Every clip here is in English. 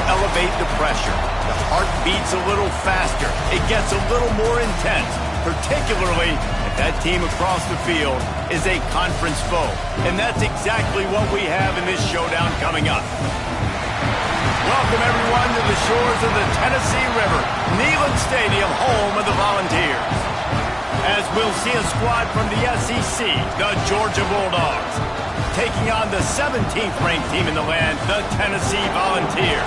elevate the pressure. The heart beats a little faster. It gets a little more intense, particularly if that team across the field is a conference foe. And that's exactly what we have in this showdown coming up. Welcome, everyone, to the shores of the Tennessee River, Neyland Stadium, home of the Volunteers. As we'll see a squad from the SEC, the Georgia Bulldogs, taking on the 17th-ranked team in the land, the Tennessee Volunteers.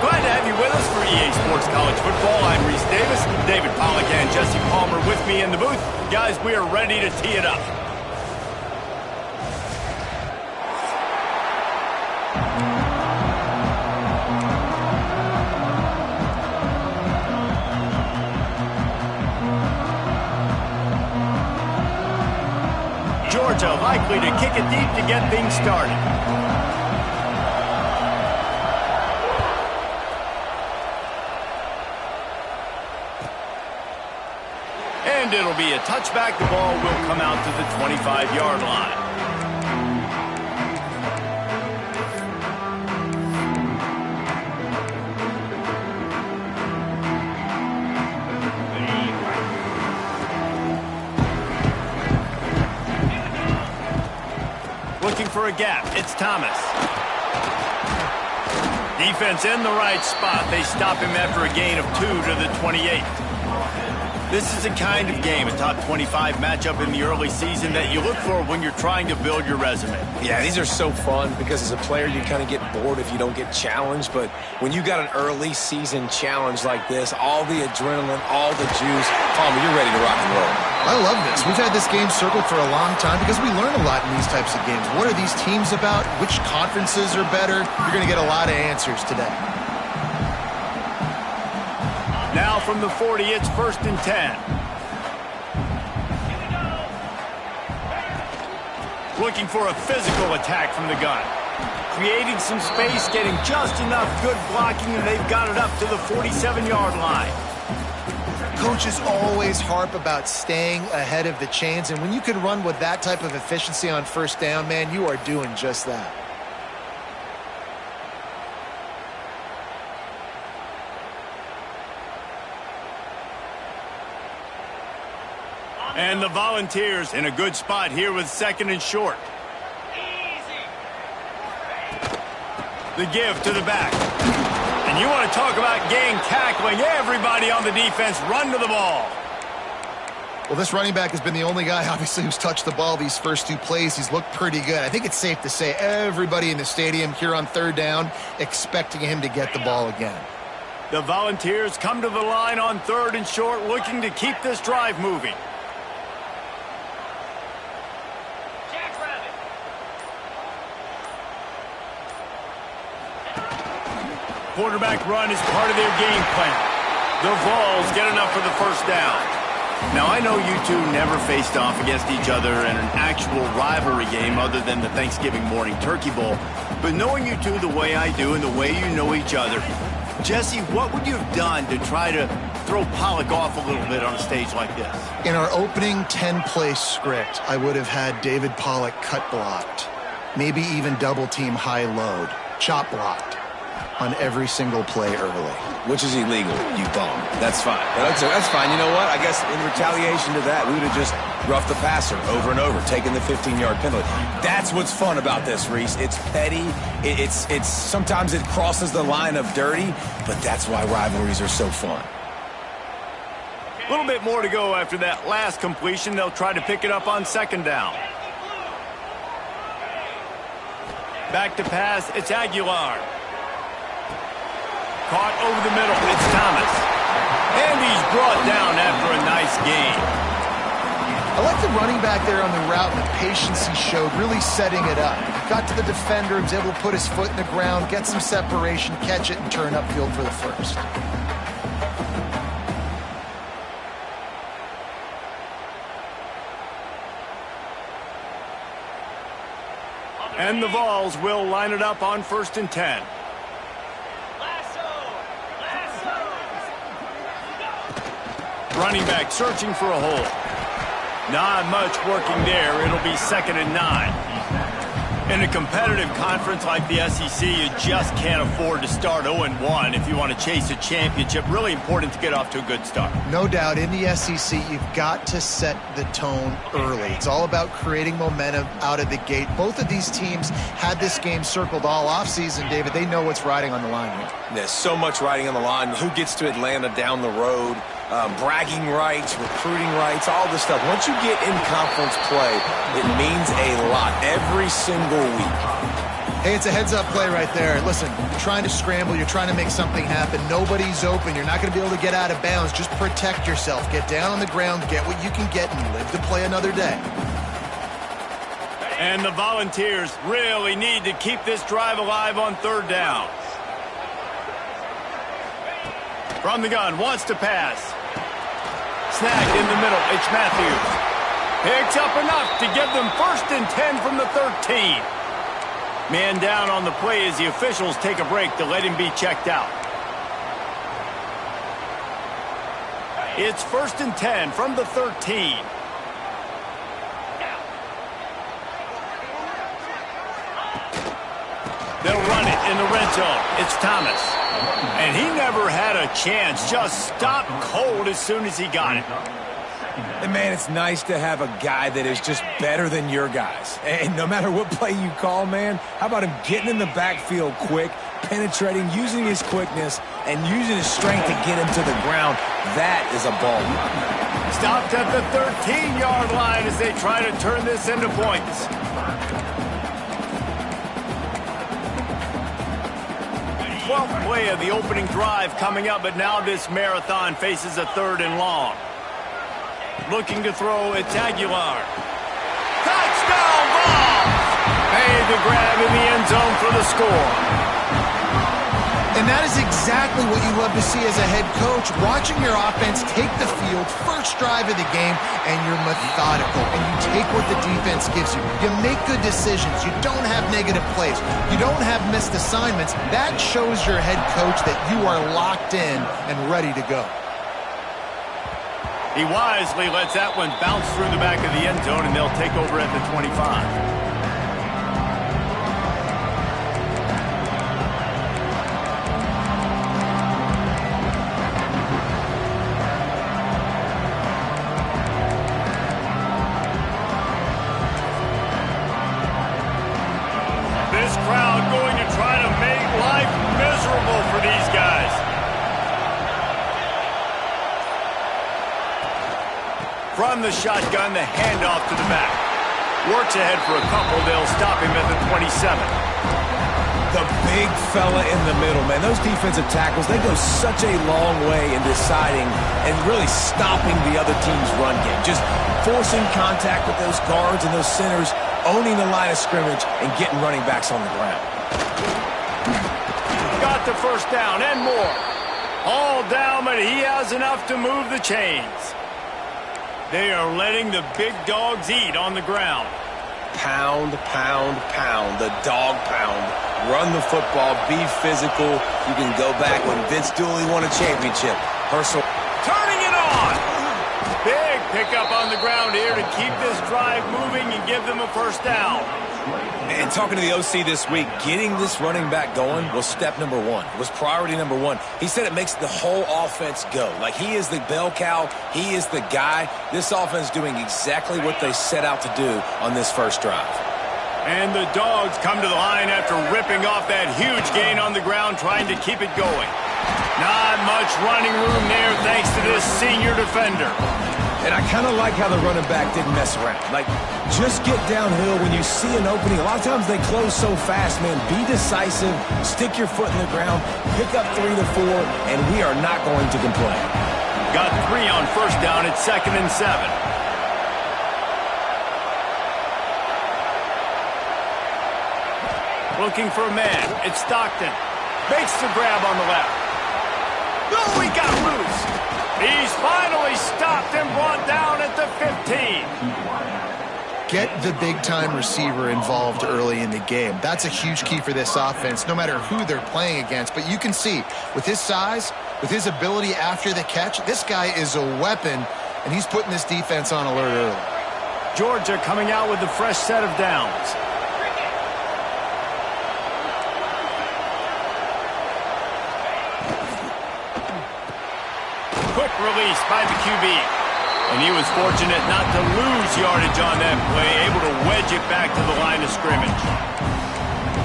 Glad to have you with us for EA Sports College Football. I'm Reese Davis, David Pollack and Jesse Palmer with me in the booth. Guys, we are ready to tee it up. Georgia likely to kick it deep to get things started. And it'll be a touchback. The ball will come out to the 25-yard line. Looking for a gap. It's Thomas. Defense in the right spot. They stop him after a gain of 2 to the 28. This is the kind of game, a top 25 matchup in the early season, that you look for when you're trying to build your resume. Yeah, these are so fun because as a player, you kind of get bored if you don't get challenged. But when you got an early season challenge like this, all the adrenaline, all the juice, Palmer, you're ready to rock and roll. I love this. We've had this game circled for a long time because we learn a lot in these types of games. What are these teams about? Which conferences are better? You're going to get a lot of answers today. Now from the 40, it's 1st and 10. Looking for a physical attack from the gun. Creating some space, getting just enough good blocking, and they've got it up to the 47-yard line. Coaches always harp about staying ahead of the chains, and when you can run with that type of efficiency on first down, man, you are doing just that. And the Volunteers in a good spot here with 2nd and short. The give to the back. And you want to talk about gang tackling. Everybody on the defense run to the ball. Well, this running back has been the only guy, obviously, who's touched the ball these first 2 plays. He's looked pretty good. I think it's safe to say everybody in the stadium here on 3rd down expecting him to get the ball again. The Volunteers come to the line on 3rd and short, looking to keep this drive moving. Quarterback run is part of their game plan. The Vols get enough for the 1st down. Now, I know you two never faced off against each other in an actual rivalry game other than the Thanksgiving morning Turkey Bowl. But knowing you two the way I do and the way you know each other, Jesse, what would you have done to try to throw Pollack off a little bit on a stage like this? In our opening 10-play script, I would have had David Pollack cut blocked. Maybe even double-team high load, chop blocked on every single play early. Which is illegal, you bum. That's fine. That's fine. You know what? I guess in retaliation to that, we would have just roughed the passer over and over, taking the 15-yard penalty. That's what's fun about this, Reese. It's petty. It's sometimes it crosses the line of dirty, but that's why rivalries are so fun. A little bit more to go after that last completion. They'll try to pick it up on 2nd down. Back to pass. It's Aguilar. Caught over the middle. It's Thomas. And he's brought down after a nice gain. I like the running back there on the route and the patience he showed, really setting it up. Got to the defender, was able to put his foot in the ground, get some separation, catch it, and turn upfield for the 1st. And the Vols will line it up on 1st and 10. Running back searching for a hole. Not much working there. It'll be 2nd and 9. In a competitive conference like the SEC, you just can't afford to start 0-1 if you want to chase a championship. Really important to get off to a good start. No doubt, in the SEC, you've got to set the tone early. It's all about creating momentum out of the gate. Both of these teams had this game circled all offseason, David. They know what's riding on the line here. There's so much riding on the line. Who gets to Atlanta down the road? Bragging rights, recruiting rights, all this stuff. Once you get in conference play, it means a lot every single week. Hey, it's a heads-up play right there. Listen, you're trying to scramble. You're trying to make something happen. Nobody's open. You're not going to be able to get out of bounds. Just protect yourself. Get down on the ground, get what you can get, and live to play another day. And the Volunteers really need to keep this drive alive on third down. From the gun, wants to pass. Snagged in the middle, it's Matthews. Picks up enough to give them 1st and 10 from the 13. Man down on the play as the officials take a break to let him be checked out. It's 1st and 10 from the 13. They'll run it in the red zone. It's Thomas. And he never had a chance. Just stopped cold as soon as he got it. And, man, it's nice to have a guy that is just better than your guys. And no matter what play you call, man, how about him getting in the backfield quick, penetrating, using his quickness, and using his strength to get him to the ground? That is a ball. Stopped at the 13-yard line as they try to turn this into points. 12th play of the opening drive coming up, but now this marathon faces a 3rd and long. Looking to throw, it's Aguilar. Touchdown ball! Made the grab in the end zone for the score. And that is exactly what you love to see as a head coach. Watching your offense take the field, first drive of the game, and you're methodical. And you take what the defense gives you. You make good decisions. You don't have negative plays. You don't have missed assignments. That shows your head coach that you are locked in and ready to go. He wisely lets that one bounce through the back of the end zone, and they'll take over at the 25. For these guys. From the shotgun, the handoff to the back. Works ahead for a couple. They'll stop him at the 27. The big fella in the middle, man. Those defensive tackles, they go such a long way in deciding and really stopping the other team's run game. Just forcing contact with those guards and those centers, owning the line of scrimmage, and getting running backs on the ground. Got the first down and more. All down, but he has enough to move the chains. They are letting the big dogs eat on the ground. Pound, pound, pound. The dog pound. Run the football. Be physical. You can go back when Vince Dooley won a championship. Herschel turning it on. Big pickup on the ground here to keep this drive moving and give them a first down. And talking to the OC this week, getting this running back going was step number one. It was priority number one. He said it makes the whole offense go. Like, he is the bell cow. He is the guy. This offense doing exactly what they set out to do on this first drive. And the Dogs come to the line after ripping off that huge gain on the ground, trying to keep it going. Not much running room there thanks to this senior defender. And I kind of like how the running back didn't mess around. Like, just get downhill when you see an opening. A lot of times they close so fast, man. Be decisive, stick your foot in the ground, pick up 3 to 4, and we are not going to complain. Got 3 on first down at 2nd and 7. Looking for a man. It's Stockton. Makes the grab on the left. Oh, he got loose. He's finally stopped and brought down at the 15. Get the big-time receiver involved early in the game. That's a huge key for this offense, no matter who they're playing against. But you can see, with his size, with his ability after the catch, this guy is a weapon, and he's putting this defense on alert early. Georgia coming out with a fresh set of downs. quick release by the QB. And he was fortunate not to lose yardage on that play, able to wedge it back to the line of scrimmage.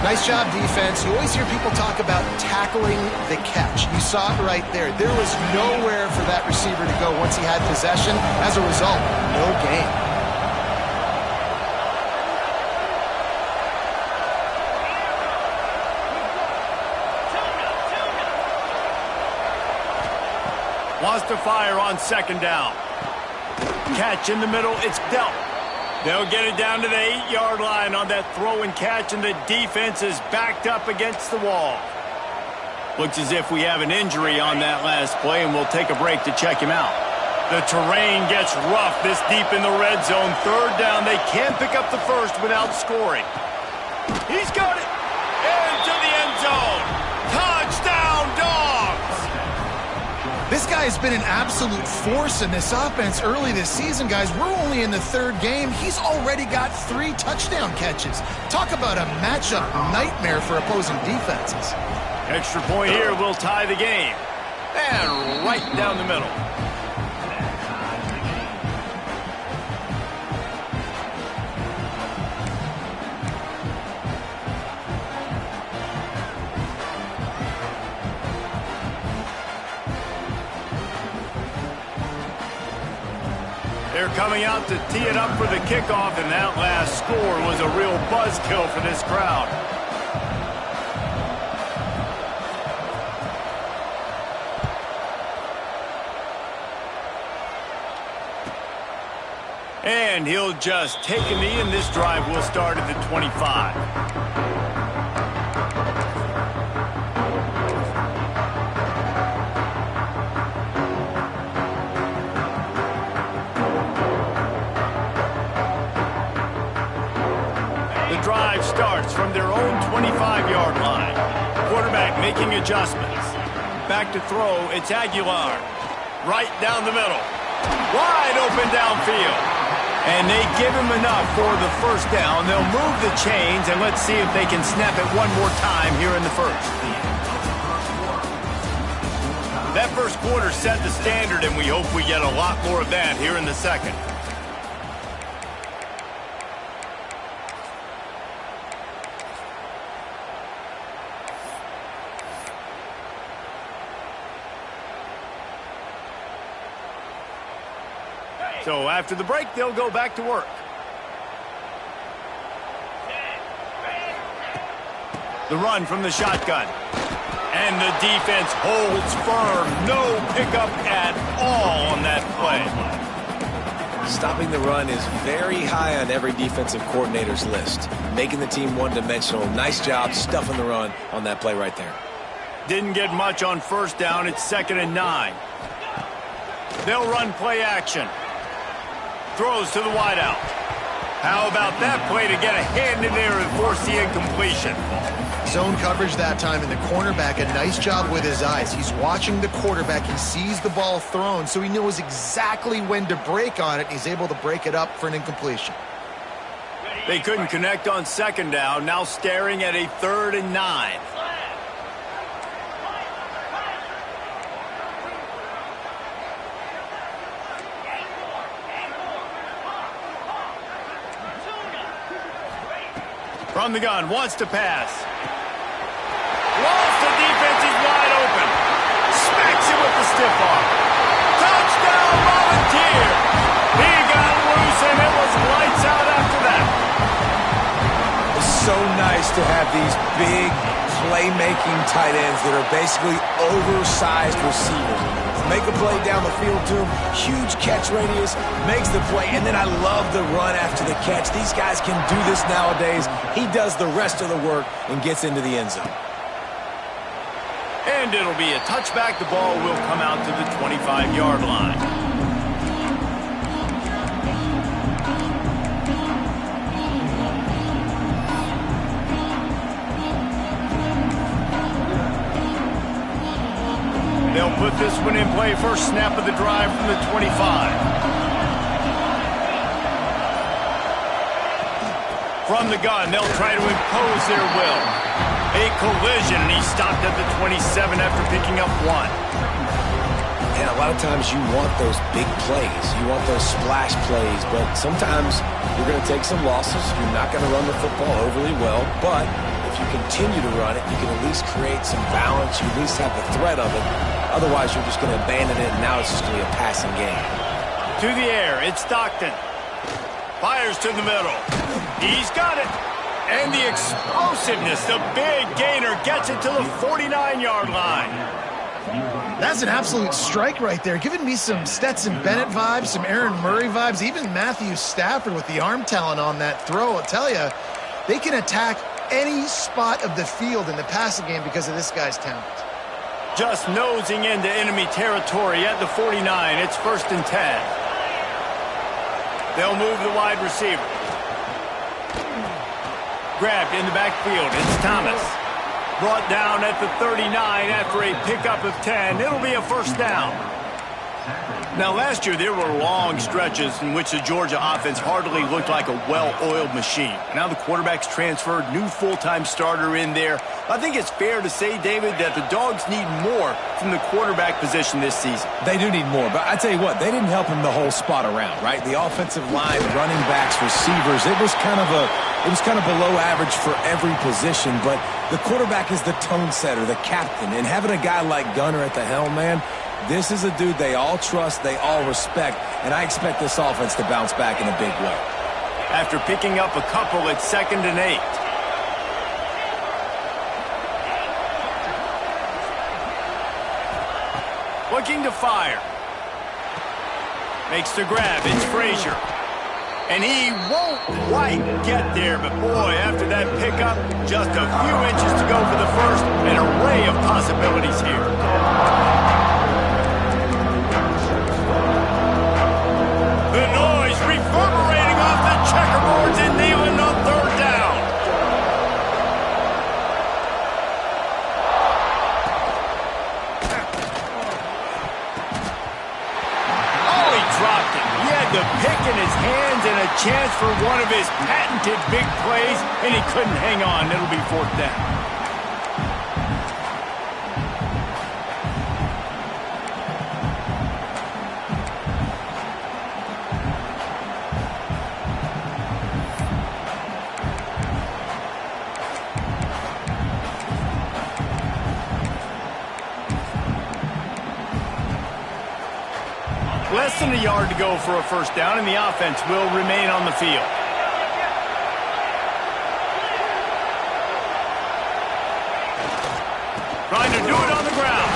Nice job, defense. You always hear people talk about tackling the catch. You saw it right there. There was nowhere for that receiver to go once he had possession. As a result, no gain. Wants to fire on second down. Catch in the middle, it's dealt. They'll get it down to the 8-yard line on that throw and catch, and the defense is backed up against the wall. Looks as if we have an injury on that last play, and we'll take a break to check him out. The terrain gets rough this deep in the red zone. Third down, they can't pick up the first without scoring. He's got it into the end zone. Touchdown, Dogs! This guy has been an absolute force in this offense early this season, guys. We're only in the third game. He's already got 3 touchdown catches. Talk about a matchup nightmare for opposing defenses. Extra point here will tie the game. And right down the middle. They're coming out to tee it up for the kickoff, and that last score was a real buzzkill for this crowd. And he'll just take a knee, and this drive will start at the 25. Drive starts from their own 25-yard line. Quarterback making adjustments. Back to throw, it's Aguilar. Right down the middle. Wide open downfield. And they give him enough for the first down. They'll move the chains, and let's see if they can snap it one more time here in the first. That first quarter set the standard, and we hope we get a lot more of that here in the second. So after the break, they'll go back to work. The run from the shotgun. And the defense holds firm. No pickup at all on that play. Stopping the run is very high on every defensive coordinator's list. Making the team one-dimensional. Nice job stuffing the run on that play right there. Didn't get much on first down. It's 2nd and 9. They'll run play action. Throws to the wideout. How about that play to get a hand in there and force the incompletion? Zone coverage that time, and the cornerback, a nice job with his eyes. He's watching the quarterback. He sees the ball thrown, so he knows exactly when to break on it. He's able to break it up for an incompletion. They couldn't connect on 2nd down. Now staring at a 3rd and 9. From the gun, wants to pass. Lost, the defense is wide open. Smacks it with the stiff arm. Touchdown, Volunteer. He got loose, and it was lights out after that. It's so nice to have these big playmaking tight ends that are basically oversized receivers. Make a play down the field to him, huge catch radius, makes the play, and then I love the run after the catch. These guys can do this nowadays. He does the rest of the work and gets into the end zone. And it'll be a touchback. The ball will come out to the 25-yard line. They'll put this one in play. First snap of the drive from the 25. From the gun, they'll try to impose their will. A collision, and he stopped at the 27 after picking up 1. And a lot of times you want those big plays. You want those splash plays. But sometimes you're going to take some losses. You're not going to run the football overly well. But if you continue to run it, you can at least create some balance. You at least have the threat of it. Otherwise, you're just going to abandon it, and now it's just going to be a passing game. To the air, it's Stockton. Fires to the middle. He's got it. And the explosiveness, the big gainer gets it to the 49-yard line. That's an absolute strike right there, giving me some Stetson Bennett vibes, some Aaron Murray vibes, even Matthew Stafford with the arm talent on that throw. I'll tell you, they can attack any spot of the field in the passing game because of this guy's talent. Just nosing into enemy territory at the 49. It's 1st and 10. They'll move the wide receiver. Grabbed in the backfield. It's Thomas. Brought down at the 39 after a pickup of 10. It'll be a 1st down. Now, last year, there were long stretches in which the Georgia offense hardly looked like a well-oiled machine. Now the quarterback's transferred, new full-time starter in there. I think it's fair to say, David, that the Dogs need more from the quarterback position this season. They do need more, but I tell you what, they didn't help him the whole spot around, right? The offensive line, running backs, receivers, it was kind of below average for every position, but the quarterback is the tone setter, the captain, and having a guy like Gunner at the helm, man, this is a dude they all trust, they all respect, and I expect this offense to bounce back in a big way. After picking up a couple, it's 2nd and 8. Looking to fire. Makes the grab. It's Frazier. And he won't quite get there, but boy, after that pickup, just a few inches to go for the first. An array of possibilities here. The noise reverberating off the checkerboards and Neyland on 3rd down. Oh, he dropped it. He had the pick in his hands and a chance for one of his patented big plays, and he couldn't hang on. It'll be 4th down. Less than a yard to go for a 1st down, and the offense will remain on the field. Trying to do it on the ground.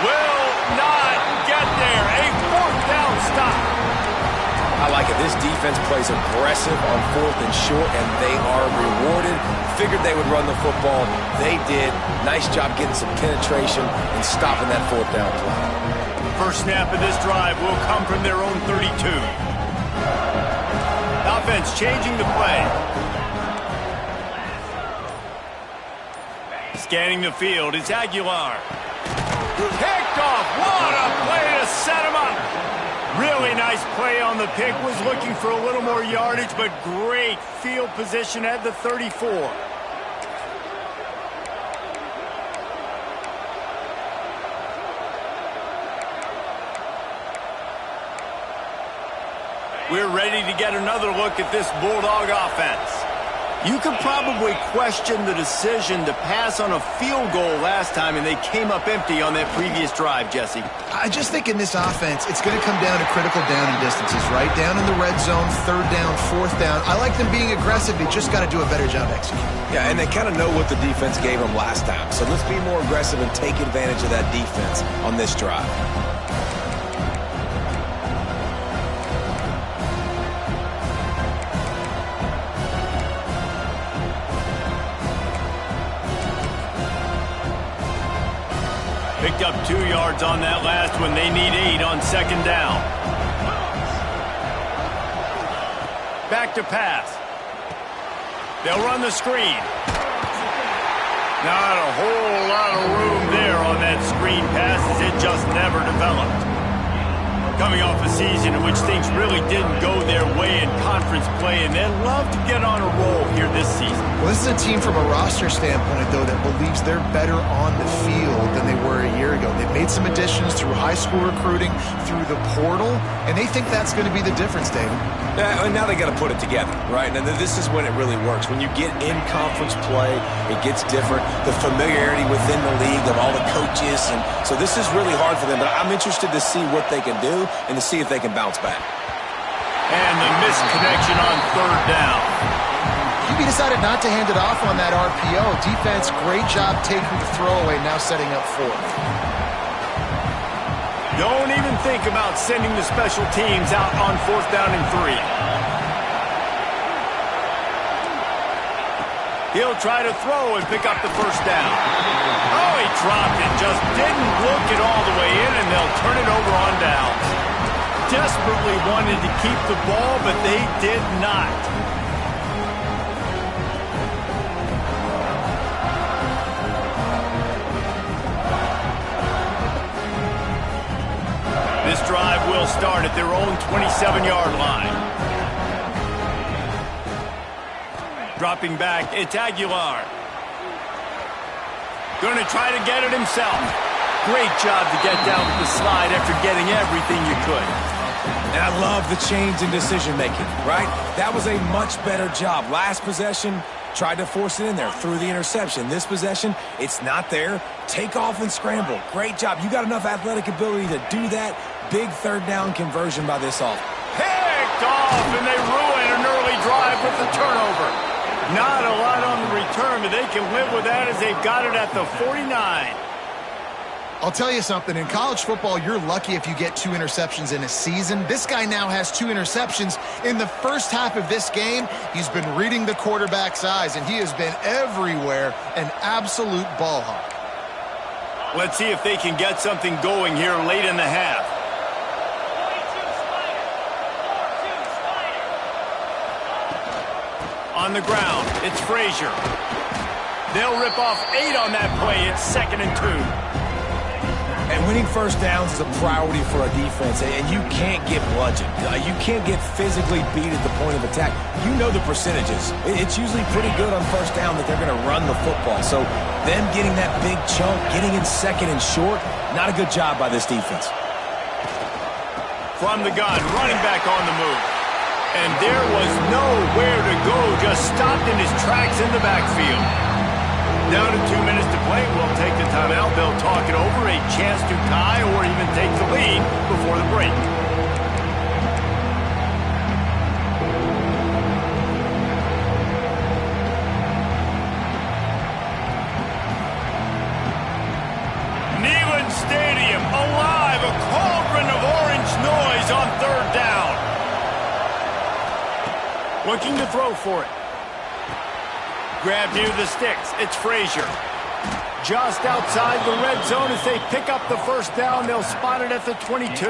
Will not get there. A 4th down stop. I like it. This defense plays aggressive on 4th and short, and they are rewarded. Figured they would run the football. They did. Nice job getting some penetration and stopping that 4th down play. First snap of this drive will come from their own 32. Offense changing the play. Scanning the field, it's Aguilar. Picked off. What a play to set him up. Really nice play on the pick. Was looking for a little more yardage, but great field position at the 34. We're ready to get another look at this Bulldog offense. You could probably question the decision to pass on a field goal last time, and they came up empty on that previous drive, Jesse. I just think in this offense, it's going to come down to critical down and distances, right? Down in the red zone, 3rd down, 4th down. I like them being aggressive. They just got to do a better job executing. Yeah, and they kind of know what the defense gave them last time. So let's be more aggressive and take advantage of that defense on this drive. Picked up 2 yards on that last one. They need 8 on 2nd down. Back to pass. They'll run the screen. Not a whole lot of room there on that screen pass as it just never developed. Coming off a season in which things really didn't go their way in conference play, and they'd love to get on a roll here this season. Well, this is a team from a roster standpoint, though, that believes they're better on the field than they were a year ago. They've made some additions through high school recruiting, through the portal, and they think that's going to be the difference, David. Yeah, and now they got to put it together, right? And this is when it really works. When you get in conference play, it gets different. The familiarity within the league of all the coaches, and so this is really hard for them. But I'm interested to see what they can do and to see if they can bounce back. And the missed connection on third down. QB decided not to hand it off on that RPO. Defense, great job taking the throwaway, now setting up fourth. Don't even think about sending the special teams out on 4th down and 3. He'll try to throw and pick up the first down. Oh, he dropped it. Just didn't look it all the way in, and they'll turn it over on downs. Desperately wanted to keep the ball, but they did not. This drive will start at their own 27-yard line. Dropping back, it's Aguilar. Going to try to get it himself. Great job to get down with the slide after getting everything you could. And I love the change in decision-making, right? That was a much better job. Last possession, tried to force it in there through the interception. This possession, it's not there. Take off and scramble. Great job. You got enough athletic ability to do that. Big third down conversion by this offense. Picked off, and they ruin an early drive with the turnover. Not a lot on the return, but they can live with that as they've got it at the 49. I'll tell you something. In college football, you're lucky if you get 2 interceptions in a season. This guy now has 2 interceptions. In the first half of this game, he's been reading the quarterback's eyes, and he has been everywhere, an absolute ball hawk. Let's see if they can get something going here late in the half. On the ground, it's Frazier. They'll rip off 8 on that play. It's 2nd and 2. And winning first downs is a priority for a defense, and you can't get bludgeoned. You can't get physically beat at the point of attack. You know the percentages. It's usually pretty good on first down that they're going to run the football. So them getting that big chunk, getting in 2nd and short, not a good job by this defense. From the gun, running back on the move. And there was nowhere to go, just stopped in his tracks in the backfield. Down to 2 minutes to play. We'll take the timeout. They'll talk it over. A chance to tie or even take the lead before the break. Neyland Stadium alive. A cauldron of orange noise on third down. Looking to throw for it. Grab near the sticks. It's Frazier. Just outside the red zone as they pick up the first down. They'll spot it at the 22.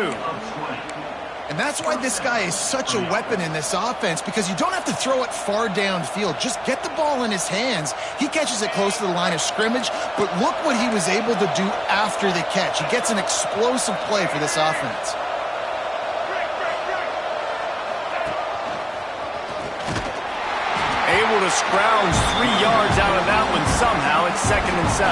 And that's why this guy is such a weapon in this offense, because you don't have to throw it far downfield. Just get the ball in his hands. He catches it close to the line of scrimmage, but look what he was able to do after the catch. He gets an explosive play for this offense. Able to scrounge 3 yards out of that one somehow. It's 2nd and 7.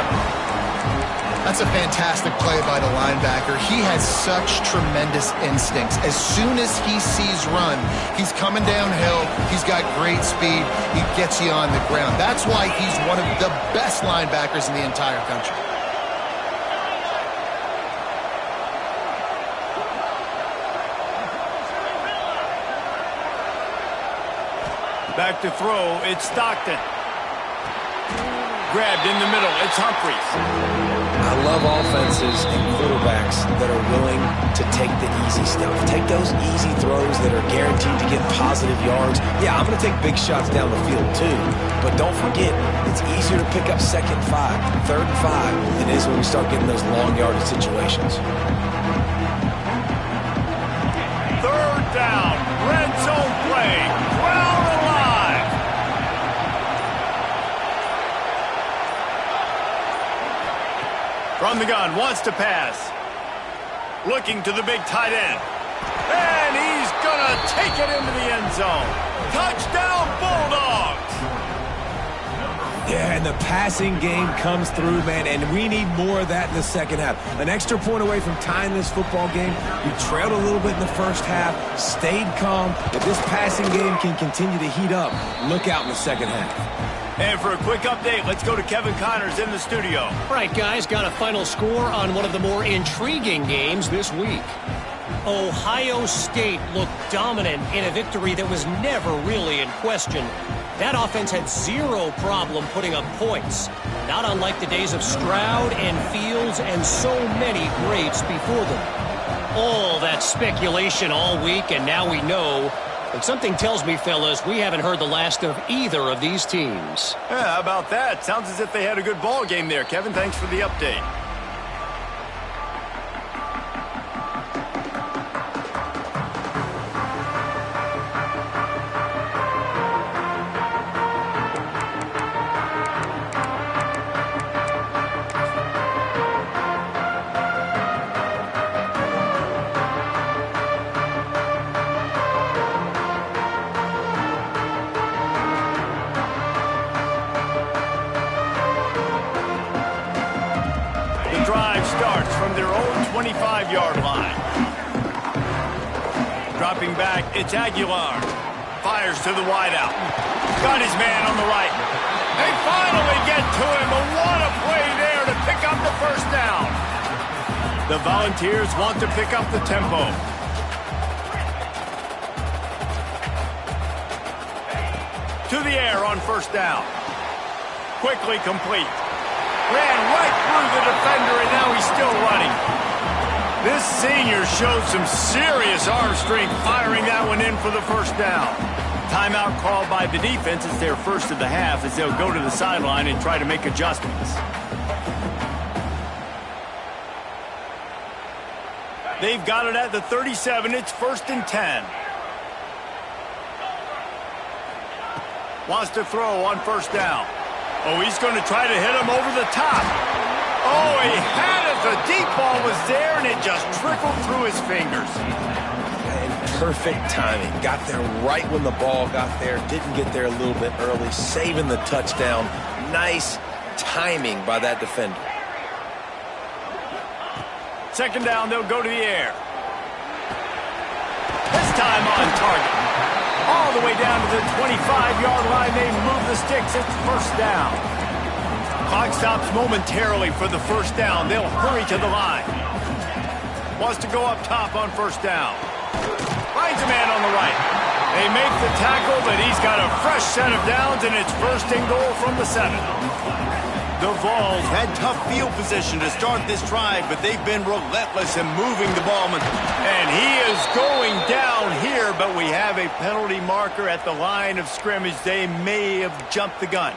That's a fantastic play by the linebacker. He has such tremendous instincts. As soon as he sees run, he's coming downhill. He's got great speed. He gets you on the ground. That's why he's one of the best linebackers in the entire country. Back to throw, it's Stockton. Grabbed in the middle, it's Humphries. I love offenses and quarterbacks that are willing to take the easy stuff. Take those easy throws that are guaranteed to get positive yards. Yeah, I'm going to take big shots down the field too, but don't forget, it's easier to pick up 2nd and 5, 3rd and 5 than it is when we start getting those long yardage situations. 3rd down, red zone play, crowd alive. From the gun, wants to pass. Looking to the big tight end. And he's going to take it into the end zone. Touchdown, Bulldogs! Yeah, and the passing game comes through, man, and we need more of that in the second half. An extra point away from tying this football game. We trailed a little bit in the first half, stayed calm. If this passing game can continue to heat up, look out in the second half. And for a quick update, let's go to Kevin Connors in the studio. All right, guys, got a final score on one of the more intriguing games this week. Ohio State looked dominant in a victory that was never really in question. That offense had zero problem putting up points, not unlike the days of Stroud and Fields and so many greats before them. All that speculation all week, and now we know. But something tells me, fellas, we haven't heard the last of either of these teams. Yeah, how about that? Sounds as if they had a good ball game there. Kevin, thanks for the update. Drive starts from their own 25-yard line. Dropping back, it's Aguilar. Fires to the wideout. Got his man on the right. They finally get to him, but what a play there to pick up the first down. The Volunteers want to pick up the tempo. To the air on first down. Quickly complete. Ran right through the defender, and now he's still running. This senior showed some serious arm strength firing that one in for the first down. Timeout called by the defense. It's their first of the half as they'll go to the sideline and try to make adjustments. They've got it at the 37. It's 1st and 10. Wants to throw on first down. Oh, he's going to try to hit him over the top. Oh, he had it. The deep ball was there, and it just trickled through his fingers. And perfect timing. Got there right when the ball got there. Didn't get there a little bit early. Saving the touchdown. Nice timing by that defender. Second down, they'll go to the air. This time on target. All the way down to the 25-yard line. They move the sticks. It's first down. Clock stops momentarily for the first down. They'll hurry to the line. Wants to go up top on first down. Finds a man on the right. They make the tackle, but he's got a fresh set of downs, and it's 1st and goal from the 7. The Vols had tough field position to start this drive, but they've been relentless in moving the ball. And he is going down here, but we have a penalty marker at the line of scrimmage. They may have jumped the gun.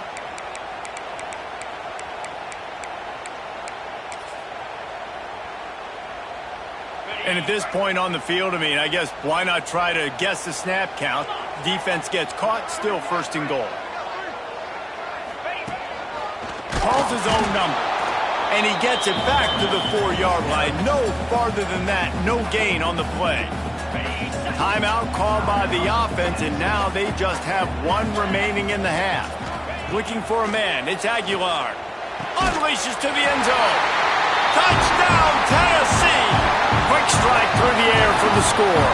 And at this point on the field, I guess why not try to guess the snap count? Defense gets caught, still 1st and goal. Calls his own number, and he gets it back to the 4-yard line. No farther than that, no gain on the play. Timeout called by the offense, and now they just have one remaining in the half. Looking for a man, it's Aguilar. Unleashes to the end zone. Touchdown, Tennessee! Quick strike through the air for the score.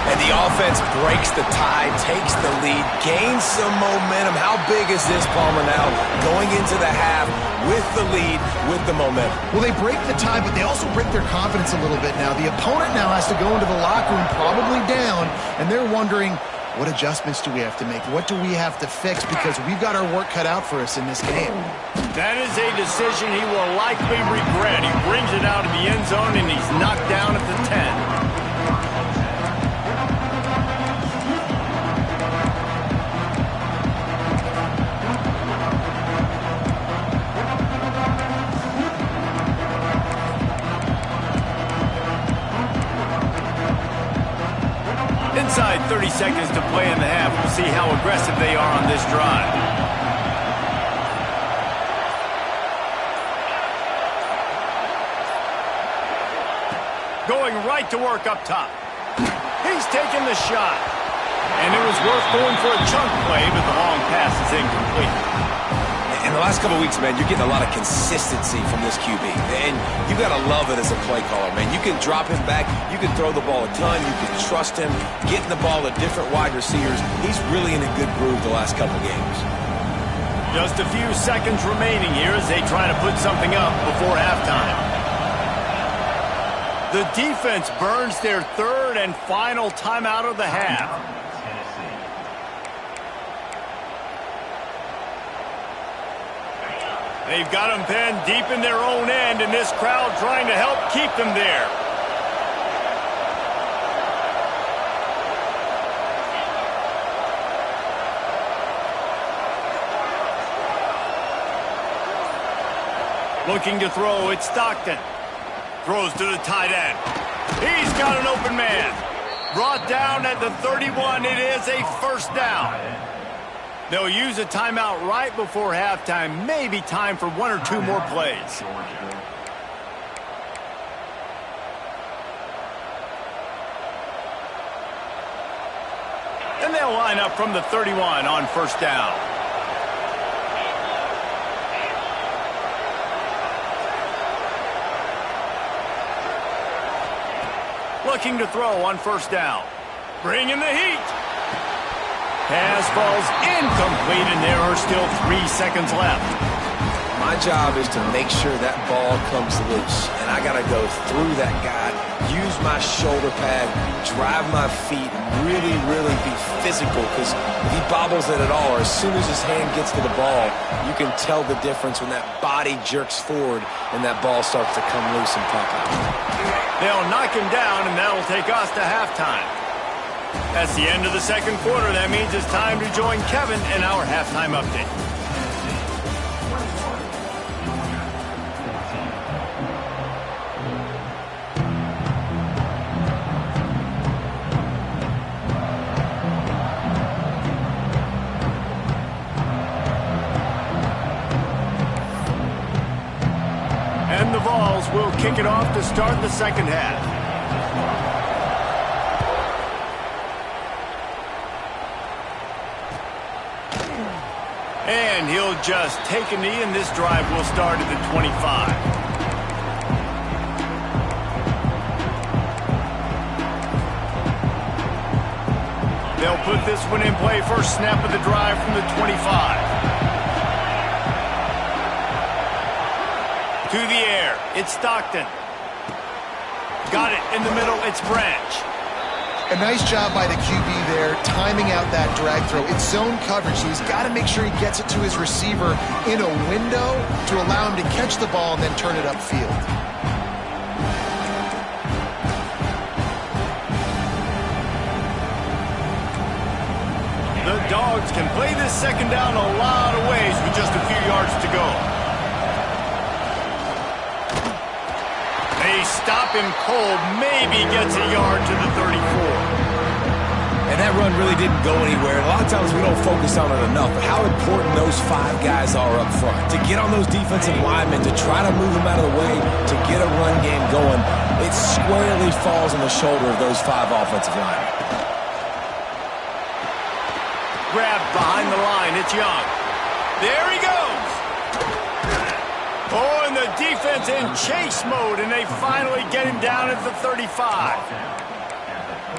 And the offense breaks the tie, takes the lead, gains some momentum. How big is this, Palmer, now? Going into the half with the lead, with the momentum. Well, they break the tie, but they also break their confidence a little bit now. The opponent now has to go into the locker room probably down, and they're wondering, what adjustments do we have to make? What do we have to fix? Because we've got our work cut out for us in this game. That is a decision he will likely regret. He brings it out of the end zone, and he's knocked down at the 10. Inside 30 seconds to play in the half. We'll see how aggressive they are on this drive. Going right to work up top. He's taking the shot. And it was worth going for a chunk play, but the long pass is incomplete. In the last couple of weeks, man, you're getting a lot of consistency from this QB. And you got to love it as a play caller, man. You can drop him back. You can throw the ball a ton. You can trust him, getting the ball to different wide receivers. He's really in a good groove the last couple of games. Just a few seconds remaining here as they try to put something up before halftime. The defense burns their third and final timeout of the half. They've got them pinned deep in their own end, and this crowd trying to help keep them there. Looking to throw, it's Stockton. Throws to the tight end. He's got an open man. Brought down at the 31. It is a first down. They'll use a timeout right before halftime. Maybe time for one or two more plays. And they'll line up from the 31 on first down. Looking to throw on first down. Bringing the heat. Pass falls incomplete, and there are still 3 seconds left. My job is to make sure that ball comes loose, and I got to go through that guy, use my shoulder pad, drive my feet, really, really be physical, because if he bobbles it at all, or as soon as his hand gets to the ball, you can tell the difference when that body jerks forward and that ball starts to come loose and pop out. They'll knock him down, and that'll take us to halftime. That's the end of the second quarter. That means it's time to join Kevin in our halftime update. And the Vols will kick it off to start the second half. And he'll just take a knee, and this drive will start at the 25. They'll put this one in play. First snap of the drive from the 25. To the air, it's Stockton. Got it in the middle, it's Branch. A nice job by the QB there, timing out that drag throw. It's zone coverage, so he's got to make sure he gets it to his receiver in a window to allow him to catch the ball and then turn it upfield. The Dogs can play this second down a lot of ways with just a few yards to go. They stop him cold, maybe gets a yard to the 34. And that run really didn't go anywhere. A lot of times we don't focus on it enough, but how important those 5 guys are up front. To get on those defensive linemen, to try to move them out of the way, to get a run game going, it squarely falls on the shoulder of those 5 offensive linemen. Grabbed behind the line, it's Young. There he goes. Oh, and the defense in chase mode, and they finally get him down at the 35.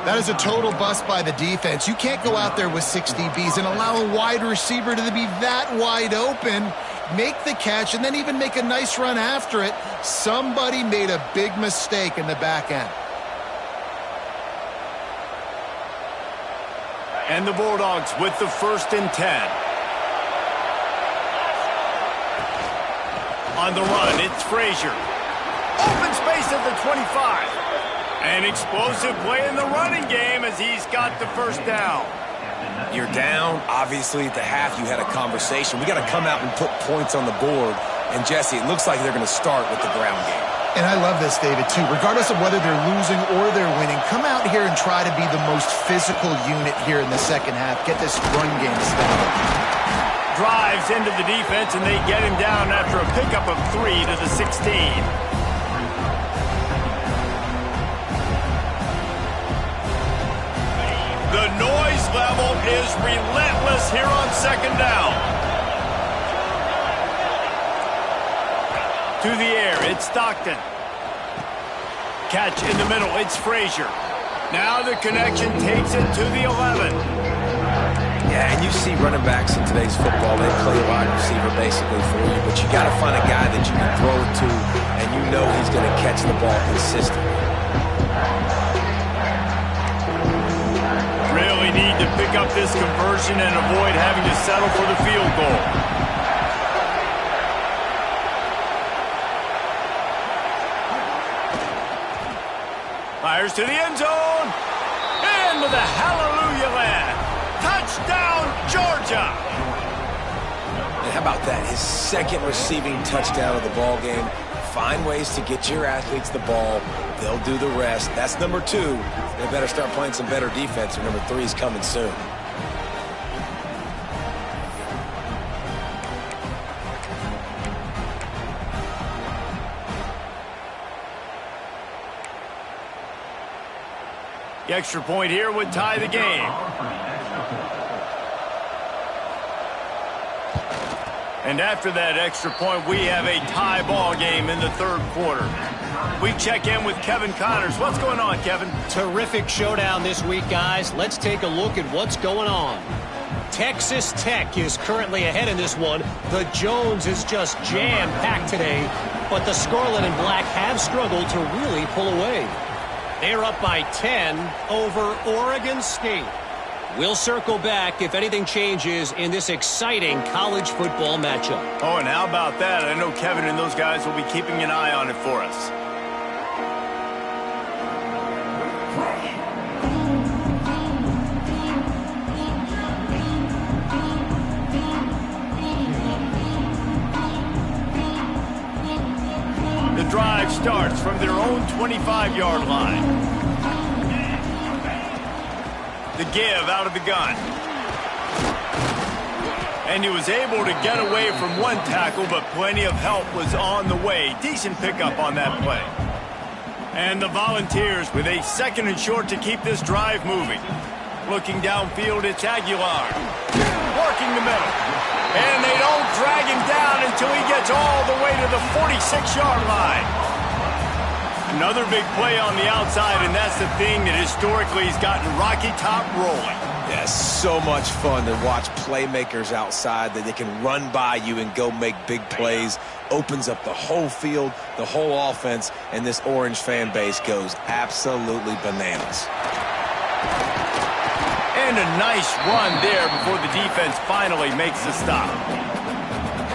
That is a total bust by the defense. You can't go out there with 6 DBs and allow a wide receiver to be that wide open, make the catch, and then even make a nice run after it. Somebody made a big mistake in the back end. And the Bulldogs with the 1st and 10. On the run, it's Frazier. Open space at the 25. An explosive play in the running game as he's got the first down. You're down. Obviously, at the half, you had a conversation. We got to come out and put points on the board. And, Jesse, it looks like they're going to start with the ground game. And I love this, David, too. Regardless of whether they're losing or they're winning, come out here and try to be the most physical unit here in the second half. Get this run game started. Drives into the defense, and they get him down after a pickup of 3 to the 16. is relentless here on second down. To the air, it's Stockton. Catch in the middle, it's Frazier. Now the connection takes it to the 11. Yeah, and you see running backs in today's football, they play wide receiver basically for you, but you got to find a guy that you can throw it to, and you know he's going to catch the ball consistently. Really need to pick up this conversion and avoid having to settle for the field goal. Fires to the end zone. Into the hallelujah land. Touchdown, Georgia. And how about that? His second receiving touchdown of the ball game. Find ways to get your athletes the ball. They'll do the rest. That's number 2. They better start playing some better defense, or number 3 is coming soon. The extra point here would tie the game. And after that extra point, we have a tie ball game in the third quarter. We check in with Kevin Connors. What's going on, Kevin? Terrific showdown this week, guys. Let's take a look at what's going on. Texas Tech is currently ahead in this one. The Jones is just jam-packed today, but the Scarlet and Black have struggled to really pull away. They're up by 10 over Oregon State. We'll circle back if anything changes in this exciting college football matchup. Oh, and how about that? I know Kevin and those guys will be keeping an eye on it for us. The drive starts from their own 25-yard line. The give out of the gun. And he was able to get away from one tackle, but plenty of help was on the way. Decent pickup on that play. And the Volunteers with a 2nd and short to keep this drive moving. Looking downfield, it's Aguilar. Working the middle. And they don't drag him down until he gets all the way to the 46-yard line. Another big play on the outside, and that's the thing that historically has gotten Rocky Top rolling. Yeah, so much fun to watch playmakers outside that they can run by you and go make big plays. Opens up the whole field, the whole offense, and this Orange fan base goes absolutely bananas. And a nice run there before the defense finally makes the stop.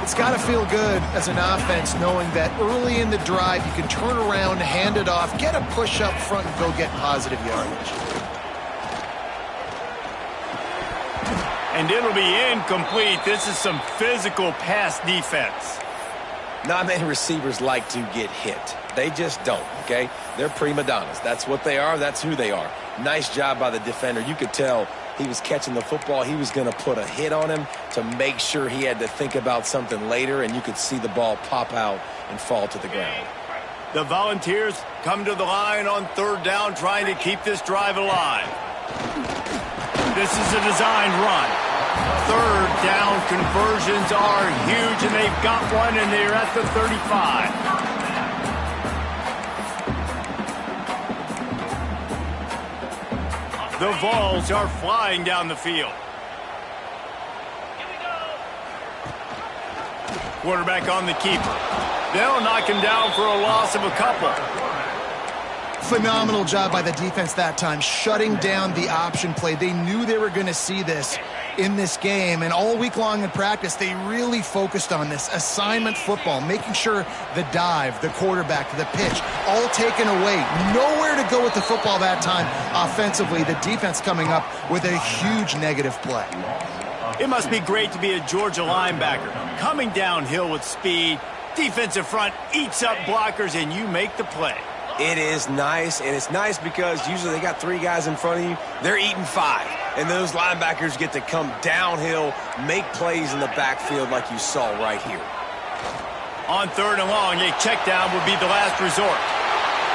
It's got to feel good as an offense knowing that early in the drive you can turn around, hand it off, get a push up front, and go get positive yardage. And it'll be incomplete. This is some physical pass defense. Not many receivers like to get hit. They just don't, okay? They're prima donnas. That's what they are. That's who they are. Nice job by the defender. You could tell he was catching the football. He was going to put a hit on him to make sure he had to think about something later, and you could see the ball pop out and fall to the ground. The Volunteers come to the line on 3rd down, trying to keep this drive alive. This is a designed run. 3rd down conversions are huge, and they've got one, and they're at the 35. The Vols are flying down the field. Quarterback on the keeper. They'll knock him down for a loss of a couple. Phenomenal job by the defense that time, shutting down the option play. They knew they were going to see this in this game, and all week long in practice, they really focused on this assignment football, making sure the dive, the quarterback, the pitch, all taken away. Nowhere to go with the football that time offensively. The defense coming up with a huge negative play. It must be great to be a Georgia linebacker. Coming downhill with speed, defensive front eats up blockers, and you make the play. It is nice, and it's nice because usually they got 3 guys in front of you. They're eating 5, and those linebackers get to come downhill, make plays in the backfield like you saw right here. On 3rd and long, a check down would be the last resort.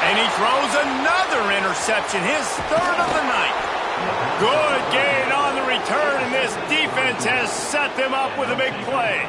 And he throws another interception, his 3rd of the night. Good gain on the return, and this defense has set them up with a big play.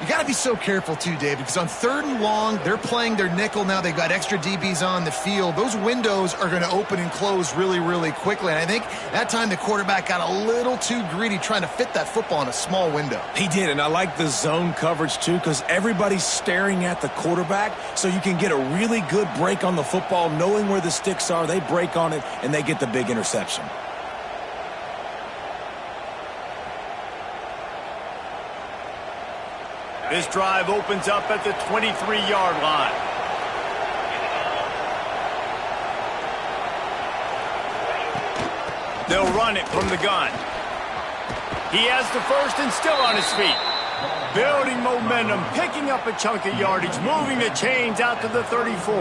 You got to be so careful, too, Dave, because on 3rd and long, they're playing their nickel now. They've got extra DBs on the field. Those windows are going to open and close really, really quickly. And I think that time the quarterback got a little too greedy trying to fit that football in a small window. He did, and I like the zone coverage, too, because everybody's staring at the quarterback, so you can get a really good break on the football, knowing where the sticks are. They break on it, and they get the big interception. This drive opens up at the 23-yard line. They'll run it from the gun. He has the first and still on his feet. Building momentum, picking up a chunk of yardage, moving the chains out to the 34.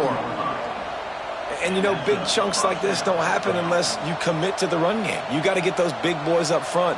And, you know, big chunks like this don't happen unless you commit to the run game. You got to get those big boys up front.